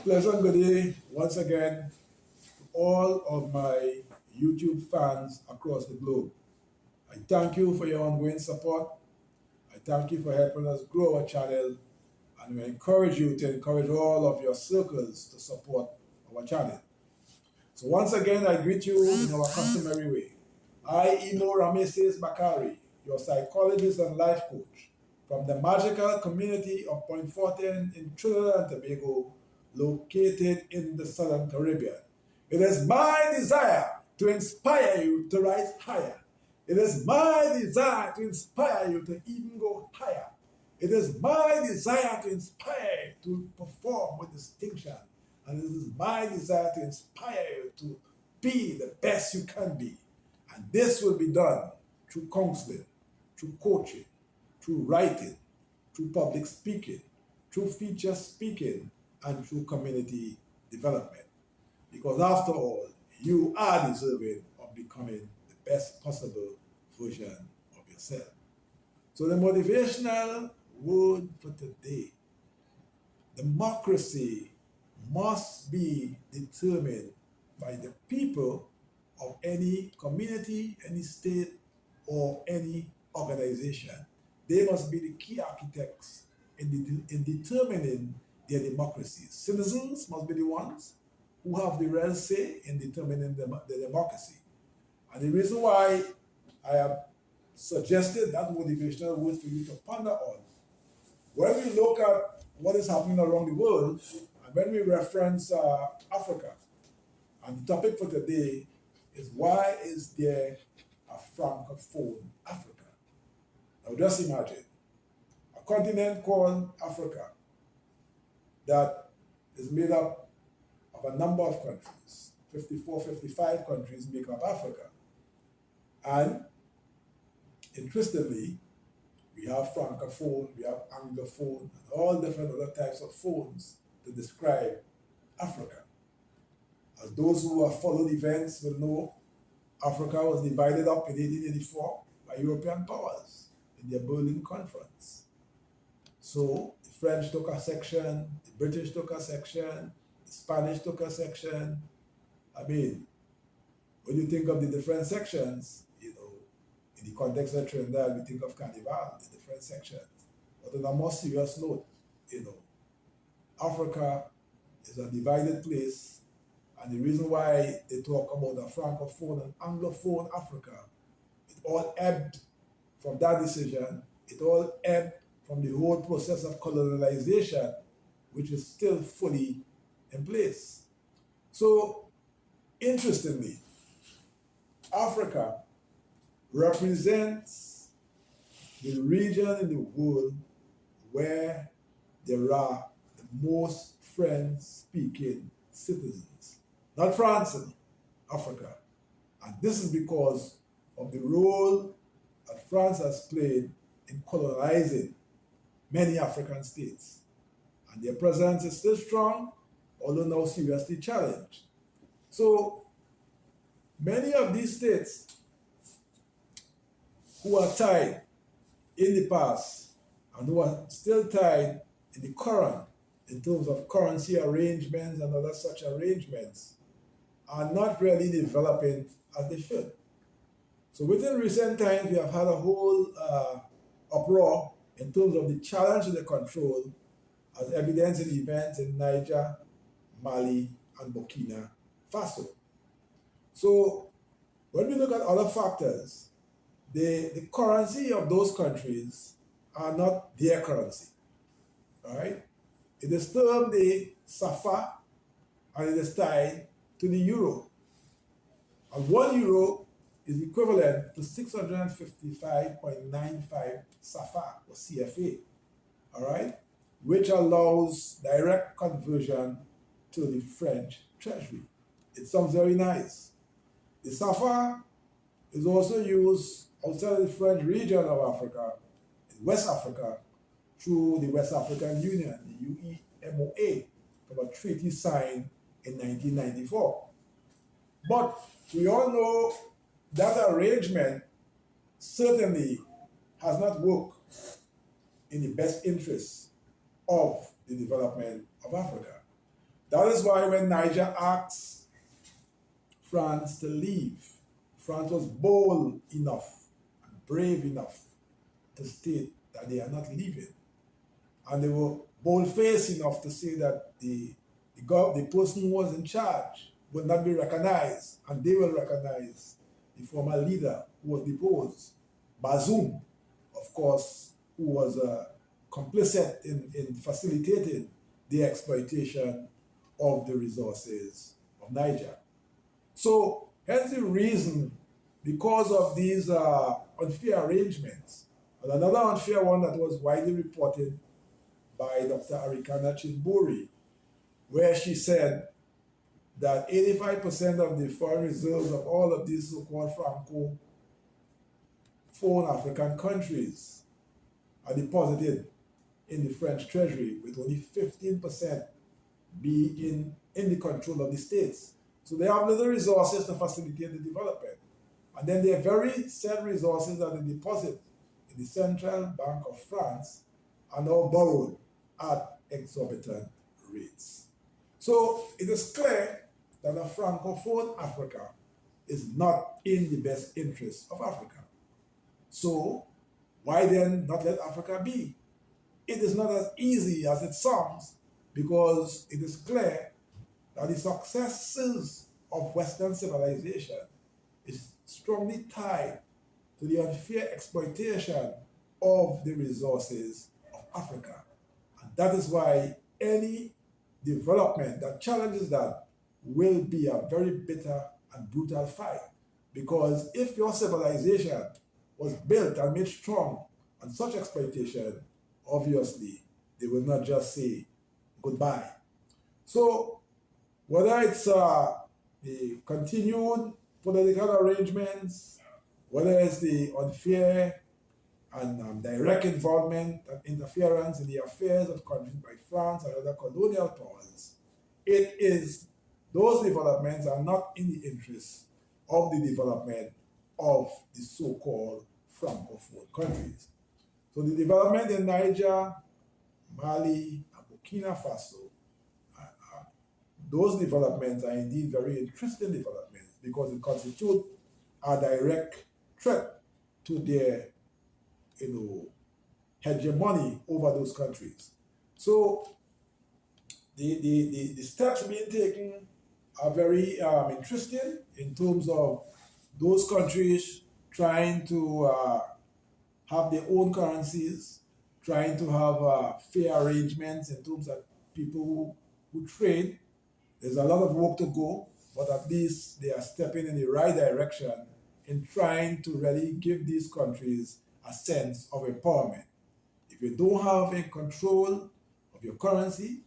Pleasant good day once again to all of my YouTube fans across the globe. I thank you for your ongoing support. I thank you for helping us grow our channel, and we encourage you to encourage all of your circles to support our channel. So once again, I greet you in our customary way. I, Imo Rameses Bakari, your psychologist and life coach from the magical community of Point Fortin in Trinidad and Tobago, located in the Southern Caribbean. It is my desire to inspire you to rise higher. It is my desire to inspire you to even go higher. It is my desire to inspire you to perform with distinction. And it is my desire to inspire you to be the best you can be. And this will be done through counseling, through coaching, through writing, through public speaking, through feature speaking, and through community development. Because after all, you are deserving of becoming the best possible version of yourself. So the motivational word for today: democracy must be determined by the people of any community, any state, or any organization. They must be the key architects in determining their democracy. Citizens must be the ones who have the real say in determining the democracy. And the reason why I have suggested that motivational word for you to ponder on, when we look at what is happening around the world, and when we reference Africa, and the topic for today is, why is there a Francophone Africa? Now just imagine a continent called Africa that is made up of a number of countries. 54, 55 countries make up Africa. And interestingly, we have Francophone, we have Anglophone, and all different other types of phones to describe Africa. As those who have followed events will know, Africa was divided up in 1884 by European powers in their Berlin Conference. So the French took a section, the British took a section, the Spanish took a section. I mean, when you think of the different sections, in the context of Trinidad, we think of Carnival, the different sections. But on a more serious note, Africa is a divided place. And the reason why they talk about a Francophone and Anglophone Africa, it all ebbed from that decision. It all ebbed from the whole process of colonialization, which is still fully in place. So, interestingly, Africa represents the region in the world where there are the most French-speaking citizens. Not France, in Africa. And this is because of the role that France has played in colonizing many African states. And their presence is still strong, although now seriously challenged. So many of these states who are tied in the past and who are still tied in the current in terms of currency arrangements and other such arrangements are not really developing as they should. So within recent times, we have had a whole uproar in terms of the challenge to the control, as evidenced in events in Niger, Mali, and Burkina Faso. So when we look at other factors, the currency of those countries are not their currency, all right? It is termed the SAFA, and it is tied to the euro. And 1 euro is equivalent to 655.95 SAFA or CFA, all right, which allows direct conversion to the French treasury. It sounds very nice. The SAFA is also used outside the French region of Africa, in West Africa, through the West African Union, the UEMOA, from a treaty signed in 1994. But we all know that arrangement certainly has not worked in the best interest of the development of Africa. That is why when Niger asked France to leave, France was bold enough and brave enough to state that they are not leaving. And they were bold-faced enough to say that the person who was in charge will not be recognized, and they will recognize the former leader who was deposed, Bazoum, of course, who was complicit in facilitating the exploitation of the resources of Niger. So, hence the reason, because of these unfair arrangements, and another unfair one that was widely reported by Dr. Arikana Chimburi, where she said that 85% of the foreign reserves of all of these so-called Francophone African countries are deposited in the French treasury, with only 15% being in the control of the states. So they have little resources to facilitate the development. And then their very said resources that they deposit in the Central Bank of France are now borrowed at exorbitant rates. So it is clear that a Francophone Africa is not in the best interest of Africa. So why then not let Africa be? It is not as easy as it sounds, because it is clear that the successes of Western civilization is strongly tied to the unfair exploitation of the resources of Africa. And that is why any development that challenges that will be a very bitter and brutal fight. Because if your civilization was built and made strong on such exploitation, obviously they will not just say goodbye. So whether it's the continued political arrangements, whether it's the unfair and direct involvement and interference in the affairs of countries by France and other colonial powers, those developments are not in the interest of the development of the so-called Francophone countries. So the development in Niger, Mali, and Burkina Faso, those developments are indeed very interesting developments, because it constitutes a direct threat to their hegemony over those countries. So the steps being taken are very interesting in terms of those countries trying to have their own currencies, trying to have fair arrangements in terms of people who trade. There's a lot of work to go, but at least they are stepping in the right direction in trying to really give these countries a sense of empowerment. If you don't have a control of your currency,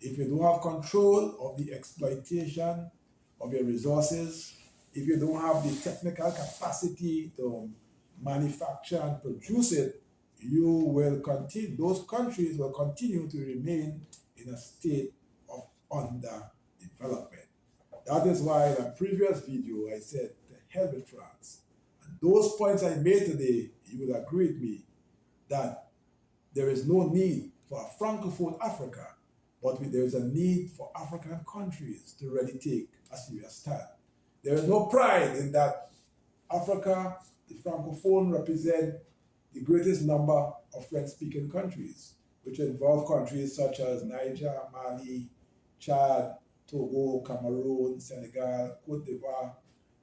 if you don't have control of the exploitation of your resources, if you don't have the technical capacity to manufacture and produce it, those countries will continue to remain in a state of underdevelopment. That is why in a previous video I said, to hell with France. And those points I made today, you would agree with me that there is no need for a Francophone Africa, but there is a need for African countries to really take a serious stand. There is no pride in that Africa, the Francophone, represent the greatest number of French-speaking countries, which involve countries such as Niger, Mali, Chad, Togo, Cameroon, Senegal, Cote d'Ivoire,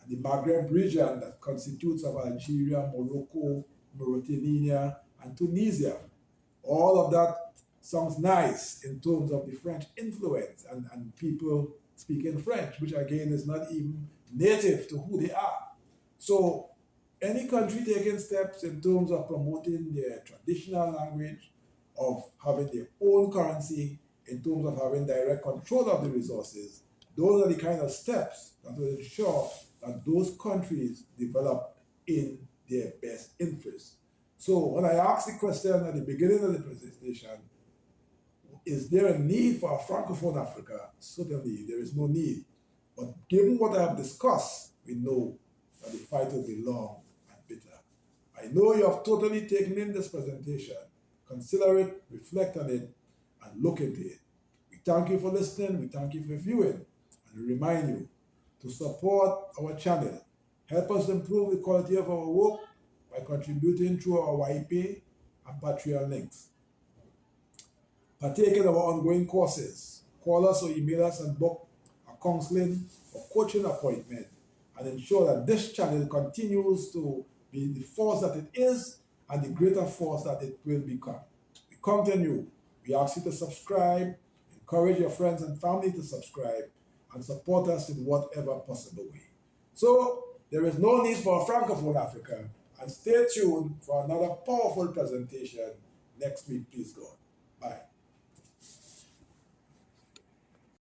and the Maghreb region that constitutes of Algeria, Morocco, Mauritania, and Tunisia. All of that sounds nice in terms of the French influence and people speaking French, which again is not even native to who they are. So any country taking steps in terms of promoting their traditional language, of having their own currency, in terms of having direct control of the resources, those are the kind of steps that will ensure that those countries develop in their best interest. So when I asked the question at the beginning of the presentation, is there a need for a Francophone Africa? Certainly, there is no need. But given what I have discussed, we know that the fight will be long and bitter. I know you have totally taken in this presentation. Consider it, reflect on it, and look into it. We thank you for listening. We thank you for viewing. And we remind you to support our channel. Help us improve the quality of our work by contributing through our YPay and Patreon links. Partake in our ongoing courses. Call us or email us and book a counseling or coaching appointment and ensure that this channel continues to be the force that it is and the greater force that it will become. We count on you. We ask you to subscribe, encourage your friends and family to subscribe, and support us in whatever possible way. So, there is no need for a Francophone Africa, and stay tuned for another powerful presentation next week, please God. Bye.